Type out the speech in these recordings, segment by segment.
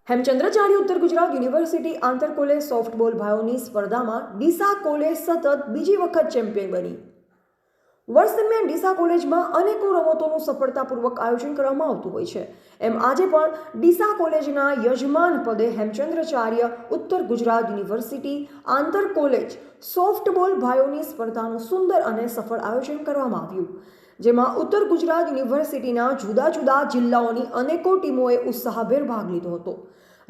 હેમચંદ્રાચાર્ય ઉત્તર ગુજરાત યુનિવર્સિટી આંતર college softball ભાઈઓની સ્પર્ધામાં ડીસા કોલેજ સતત બીજી વખત ચેમ્પિયન બની. વર્ષ દરમિયાન ડીસા કોલેજમાં અનેકો રમતોનું સફળતાપૂર્વક આયોજન કરવામાં આવતું હોય છે. એમ આજે પણ ડીસા કોલેજના યજમાન પદે હેમચંદ્રાચાર્ય ઉત્તર ગુજરાત યુનિવર્સિટી આંતર કોલેજ સોફ્ટબોલ ભાઈઓની સ્પર્ધાનું સુંદર અને સફળ આયોજન કરવામાં આવ્યું, જેમાં ઉત્તર ગુજરાત યુનિવર્સિટીના જુદા જુદા જિલ્લાઓની અનેકો ટીમોએ ઉત્સાહભેર ભાગ લીધો હતો.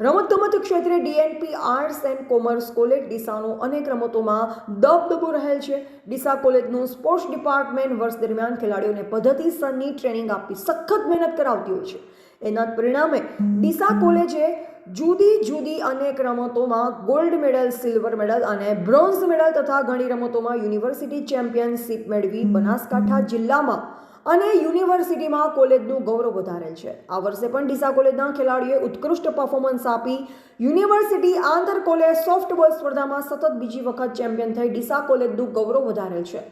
રમતગમત ક્ષેત્રે DNP arts and commerce college ડીસાનો અનેક રમતોમાં દબદબો રહેલ છે. ડીસા કોલેજનું સ્પોર્ટ્સ ડિપાર્ટમેન્ટ વર્ષ દરમિયાન ખેલાડીઓને પદ્ધતિસરની ટ્રેનિંગ આપી સખત મહેનત કરાવતી હોય છે. એના પરિણામે ડીસા કોલેજે જુદી જુદી અનેક રમતોમાં ગોલ્ડ મેડલ, સિલ્વર મેડલ અને બ્રોન્ઝ મેડલ તથા ઘણી રમતોમાં યુનિવર્સિટી ચેમ્પિયનશિપ મેળવી બનાસકાંઠા જિલ્લામાં અને યુનિવર્સિટીમાં કોલેજનું ગૌરવ વધારેલ છે. આ વર્ષે પણ ડીસા કોલેજના ખેલાડીઓએ ઉત્કૃષ્ટ પરફોર્મન્સ આપી યુનિવર્સિટી આંતર કોલેજ સોફ્ટબોલ સ્પર્ધામાં સતત બીજી વખત ચેમ્પિયન થઈ ડીસા કોલેજનું ગૌરવ વધારેલ છે.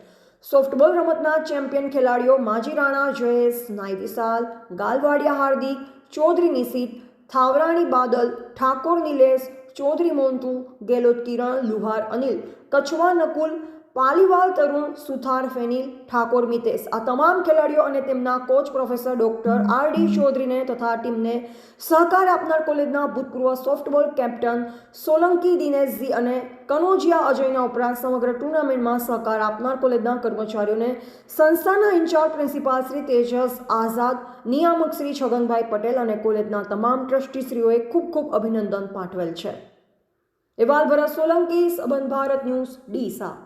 સોફ્ટબોલ રમતના ચેમ્પિયન ખેલાડીઓ માજી રાણા જયેશ, નાઈ વિશાલ, ગાલવાડિયા હાર્દિક, ચૌધરી નિશિત, થાવરાણી બાદલ, ઠાકોર નિલેશ, ચૌધરી મોન્તુ, ગેલોત કિરણ, લુહાર અનિલ, કછવા નકુલ, પાલીવાલ તરુણ, સુથાર ફેનિલ, ઠાકોર મિતેશ આ તમામ ખેલાડીઓ અને તેમના કોચ પ્રોફેસર ડોક્ટર આર.ડી. ચૌધરીને તથા ટીમને સહકાર આપનાર કોલેજના ભૂતપૂર્વ સોફ્ટબોલ કેપ્ટન સોલંકી દિનેશજી અને કનોજિયા અજયના ઉપરાંત સમગ્ર ટુર્નામેન્ટમાં સહકાર આપનાર કોલેજના કર્મચારીઓને સંસ્થાના ઇન્ચાર્જ પ્રિન્સિપાલ શ્રી તેજસ આઝાદ, નિયામક શ્રી છગનભાઈ પટેલ અને કોલેજના તમામ ટ્રસ્ટીશ્રીઓએ ખૂબ ખૂબ અભિનંદન પાઠવેલ છે. એવાલ ભરત સોલંકી, સંબંધ ભારત ન્યૂઝ, ડીસા.